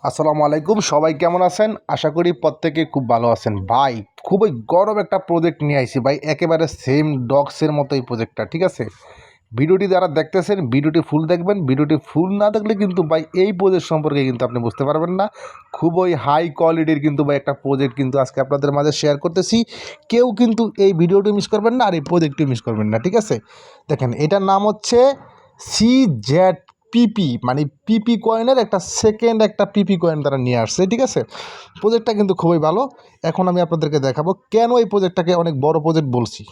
আসসালামু আলাইকুম, সবাই কেমন আছেন? আশা করি প্রত্যেকে খুব ভালো আছেন। ভাই খুবই গরম একটা প্রজেক্ট নিয়ে আইছি ভাই, একেবারে সেম ডগসের মতো এই প্রজেক্টটা, ঠিক আছে? ভিডিওটি যারা দেখতেছেন ভিডিওটি ফুল দেখবেন, ভিডিওটি ফুল না দেখলে কিন্তু ভাই এই প্রজেক্ট সম্পর্কে কিন্তু আপনি বুঝতে পারবেন না। খুবই হাই কোয়ালিটির কিন্তু ভাই একটা প্রজেক্ট কিন্তু আজকে আপনাদের মাঝে শেয়ার করতেছি। কেউ কিন্তু এই ভিডিওটি মিস করবেন না আর এই প্রজেক্টটি মিস করবেন না, ঠিক আছে? দেখেন, এটার নাম হচ্ছে CZ পিপি, মানে পিপি কয়েনের একটা সেকেন্ড একটা পিপি কয়েন তারা নিয়ে আসছে, ঠিক আছে? প্রজেক্টটা কিন্তু খুবই ভালো। এখন আমি আপনাদেরকে দেখাবো কেন এই প্রজেক্টটাকে অনেক বড় প্রজেক্ট বলছি।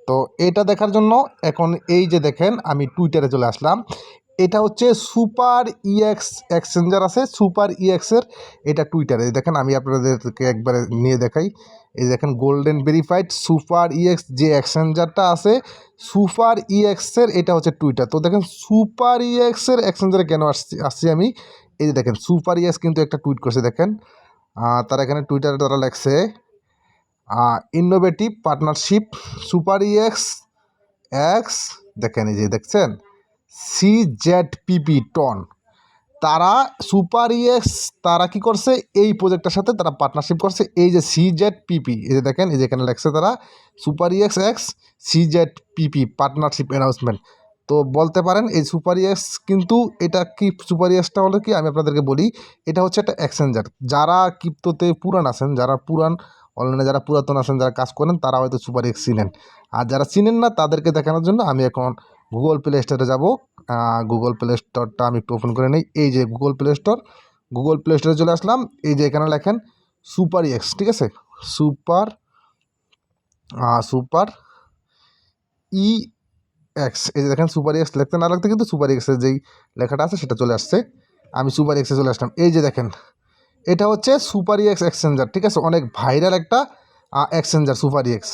তো এটা দেখার জন্য এখন এই যে দেখেন, আমি টুইটারে চলে আসলাম। এটা হচ্ছে সুপার ইএক্স এক্সচেঞ্জার আছে, সুপার ইএক্সের এটা টুইটারে দেখেন। আমি আপনাদেরকে একবারে নিয়ে দেখাই। এই দেখেন, গোল্ডেন ভেরিফাইড সুপার ইএক্স যে এক্সচেঞ্জারটা আছে, সুপার ইএক্সের এটা হচ্ছে টুইটার। তো দেখেন সুপার ইএক্সের এক্সচেঞ্জারে কেন আসছি আমি। এই যে দেখেন, সুপার ইএক্স কিন্তু একটা টুইট করছে দেখেন। তারা এখানে টুইটারে তারা লেখছে innovative partnership super EX x, দেখেন এই যে দেখছেন CZPP টন। তারা সুপার ইএক্স তারা কি করছে, এই প্রজেক্টের সাথে তারা পার্টনারশিপ করছে। এই যে CZPP, এই যে দেখেন, এই যে এখানে লেখছে তারা super EX x CZPP partnership announcement. তো বলতে পারেন এই সুপার ইএক্স কিন্তু এটা কি, সুপার ইএক্সটা হলো কি আমি আপনাদেরকে বলি। এটা হচ্ছে একটা এক্সচেঞ্জার। যারা ক্রিপ্টোতে পুরান আছেন, যারা পুরান অনলাইনে যারা পুরাতন আছেন, যারা কাজ করেন, তারা হয়তো সুপার ইএক্স চিনেন। আর যারা চিনেন না তাদেরকে দেখানোর জন্য আমি এখন গুগল প্লে স্টোরে যাব। গুগল প্লে স্টোরটা আমি একটু ওপেন করে নিই। এই যে Google play store, Google play স্টোরে চলে আসলাম। এই যে এখানে লেখেন সুপার ইএক্স, ঠিক আছে? সুপার সুপার ই এক্স, এই যে দেখেন সুপার এক্স লিখতে না লিখতে কিন্তু সুপার এক্সের যেই লেখাটা আছে সেটা চলে আসছে। আমি সুপার এক্সে চলে আসলাম। এই যে দেখেন, এটা হচ্ছে সুপার এক্স এক্সচেঞ্জার, ঠিক আছে? অনেক ভাইরাল একটা এক্সচেঞ্জার সুপার এক্স।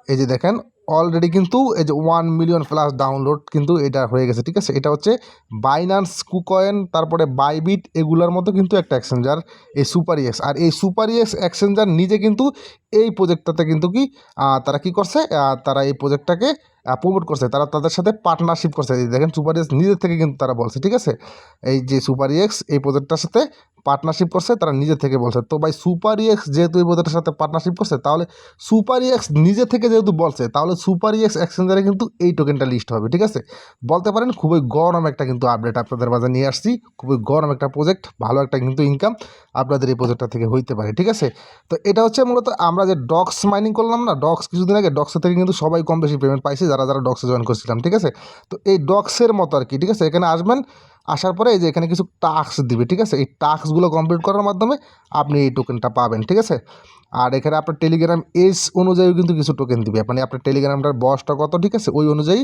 এই যে দেখেন, অলরেডি কিন্তু এই যে 1 মিলিয়ন প্লাস ডাউনলোড কিন্তু এটা হয়ে গেছে, ঠিক আছে? এটা হচ্ছে বাইন্যান্স, কুকয়েন, তারপরে বাইবিট, এগুলোর মতো কিন্তু একটা এক্সচেঞ্জার এই সুপার ইএক্স। আর এই সুপার ইএক্স এক্সচেঞ্জার নিজে কিন্তু এই প্রজেক্টটাতে কিন্তু কি তারা কি করছে, তারা এই প্রজেক্টটাকে প্রমোট করছে, তারা তাদের সাথে পার্টনারশিপ করছে। এই দেখেন সুপার ইএক্স নিজের থেকে কিন্তু তারা বলছে, ঠিক আছে? এই যে সুপার ইএক্স এই প্রজেক্টটার সাথে পার্টনারশিপ করছে, তারা নিজে থেকে বলছে। তো ভাই সুপার ইএক্স যেহেতু এই প্রজেক্টের সাথে পার্টনারশিপ করছে, তাহলে সুপার ইএক্স নিজে থেকে যেহেতু বলছে, তাহলে সুপার ইএক্স এক্সচেঞ্জারে কিন্তু এই টোকেনটা লিস্ট হবে, ঠিক আছে? বলতে পারেন খুবই গরম একটা কিন্তু আপডেট আপনাদের মাঝে নিয়ে আসছি। খুবই গরম একটা প্রজেক্ট, ভালো একটা কিন্তু ইনকাম আপনাদের এই প্রজেক্টটা থেকে হইতে পারে, ঠিক আছে? তো এটা হচ্ছে মূলত আমরা যে ডক্স মাইনিং করলাম না, ডক্স কিছুদিন আগে, ডক্সের থেকে কিন্তু সবাই কম বেশি পেমেন্ট পাইছে যারা যারা ডক্সে জয়েন করছিলাম, ঠিক আছে? তো এই ডক্সের মতো আর কি, ঠিক আছে? এখানে আসবেন, আসার পরে এই যে এখানে কিছু টাস্ক দিবে, ঠিক আছে? এই টাস্কগুলো কমপ্লিট করার মাধ্যমে আপনি এই টোকেনটা পাবেন, ঠিক আছে? আর এখানে আপনার টেলিগ্রাম এজ অনুযায়ী কিন্তু কিছু টোকেন দিবে, মানে আপনার টেলিগ্রামটার বয়সটা কত, ঠিক আছে? ওই অনুযায়ী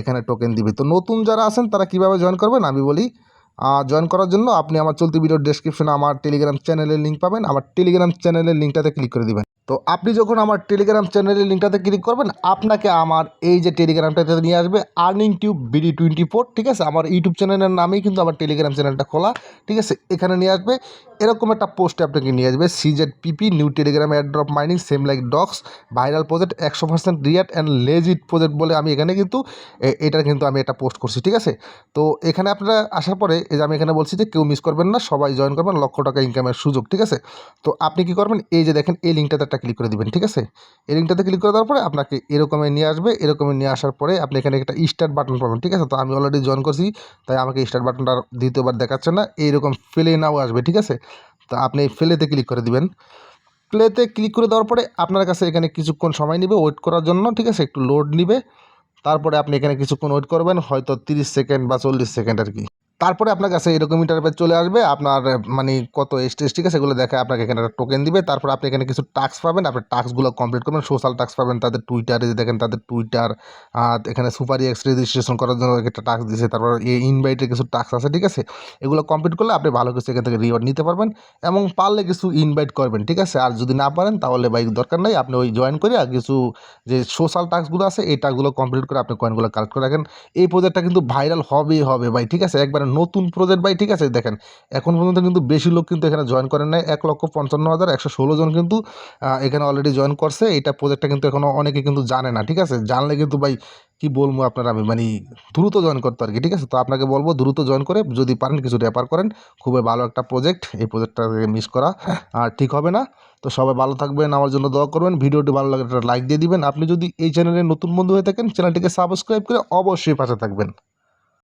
এখানে টোকেন দিবে। তো নতুন যারা আছেন তারা কীভাবে জয়েন করবেন আমি বলি। জয়েন করার জন্য আপনি আমার চলতি ভিডিওর ডেসক্রিপশনে আমার টেলিগ্রাম চ্যানেলের লিঙ্ক পাবেন। আমার টেলিগ্রাম চ্যানেলের লিঙ্কটাতে ক্লিক করে দিবেন। তো আপনি যখন আমার টেলিগ্রাম চ্যানেলের লিঙ্কটাতে ক্লিক করবেন, আপনাকে আমার এই যে টেলিগ্রামটাতে নিয়ে আসবে আর্নিং টিউব BD24, ঠিক আছে? আমার ইউটিউব চ্যানেলের নামেই কিন্তু আমার টেলিগ্রাম চ্যানেলটা খোলা, ঠিক আছে? এখানে নিয়ে আসবে, এরকম একটা পোস্টে আপনাকে নিয়ে আসবে CZPP new telegram airdrop mining same like docs viral project 100% real and legit project বলে আমি এখানে কিন্তু এটার কিন্তু আমি একটা পোস্ট করছি, ঠিক আছে? তো এখানে আপনারা আসার পরে এই যে আমি এখানে বলছি যে কেউ মিস করবেন না, সবাই জয়েন করবেন, লক্ষ টাকা ইনকামের সুযোগ, ঠিক আছে? তো আপনি কি করবেন, এই যে দেখেন এই লিঙ্কটাতে একটা ক্লিক করে দিবেন, ঠিক আছে? এই লিঙ্কটাতে ক্লিক করে দেওয়ার পরে আপনাকে এরকমই নিয়ে আসবে। এরকমই নিয়ে আসার পরে আপনি এখানে একটা স্টার্ট বাটন পাবেন, ঠিক আছে? তো আমি অলরেডি জয়েন করছি, তাই আমাকে স্টার্ট বাটনটা দ্বিতীয়বার দেখাচ্ছে না। এইরকম ফেলে নাও আসবে, ঠিক আছে? তো আপনি এই ফেলেতে ক্লিক করে দিবেন। প্লেতে ক্লিক করে দেওয়ার পরে আপনার কাছে এখানে কিছুক্ষণ সময় নেবে ওয়েট করার জন্য, ঠিক আছে? একটু লোড নিবে। তারপরে আপনি এখানে কিছুক্ষণ ওয়েট করবেন, হয়তো 30 সেকেন্ড বা 40 সেকেন্ড আর কি। তারপরে আপনার কাছে এরকম ইন্টারফেস চলে আসবে, আপনার মানে কত স্টেজ, ঠিক আছে? এগুলো দেখে আপনাকে এখানে একটা টোকেন দিবে। তারপর আপনি এখানে কিছু টাস্ক পাবেন, আপনি টাস্কগুলো কমপ্লিট করবেন। সোশ্যাল টাস্ক পাবেন, তাদের টুইটারে যে দেখেন তাদের টুইটার, এখানে সুপার এক্স রেজিস্ট্রেশন করার জন্য একটা টাস্ক দিয়েছে। তারপর এই ইনভাইটের কিছু টাস্ক আছে, ঠিক আছে? এগুলো কমপ্লিট করলে আপনি ভালো কিছু এখান থেকে রিওয়ার্ড নিতে পারবেন এবং পারলে কিছু ইনভাইট করবেন, ঠিক আছে? আর যদি না পারেন তাহলে ভাই দরকার নাই, আপনি ওই জয়েন করে আর কিছু যে সোশ্যাল টাস্কগুলো আছে এই টাস্কগুলো কমপ্লিট করে আপনি কয়েনগুলো কালেক্ট করে রাখেন। এই প্রজেক্টটা কিন্তু ভাইরাল হবেই হবে ভাই, ঠিক আছে? একবারে নতুন প্রজেক্ট ভাই, ঠিক আছে? দেখেন এখন পর্যন্ত কিন্তু বেশি লোক কিন্তু এখানে জয়েন করেন নাই। 1,55,116 জন কিন্তু এখানে অলরেডি জয়েন করছে। এইটা প্রজেক্টটা কিন্তু এখনও অনেকে কিন্তু জানে না, ঠিক আছে? জানলে কিন্তু ভাই কি বলবো আপনারা, আমি মানে দ্রুত জয়েন করতে আর কি, ঠিক আছে? তো আপনাকে বলবো দ্রুত জয়েন করে যদি পারেন কিছু রেফার করেন, খুবই ভালো একটা প্রজেক্ট, এই প্রজেক্টটা মিস করা আর ঠিক হবে না। তো সবাই ভালো থাকবেন, আমার জন্য দোয়া করবেন, ভিডিওটি ভালো লাগে একটা লাইক দিয়ে দিবেন। আপনি যদি এই চ্যানেলে নতুন বন্ধু হয়ে থাকেন চ্যানেলটিকে সাবস্ক্রাইব করে অবশ্যই পাশে থাকবেন।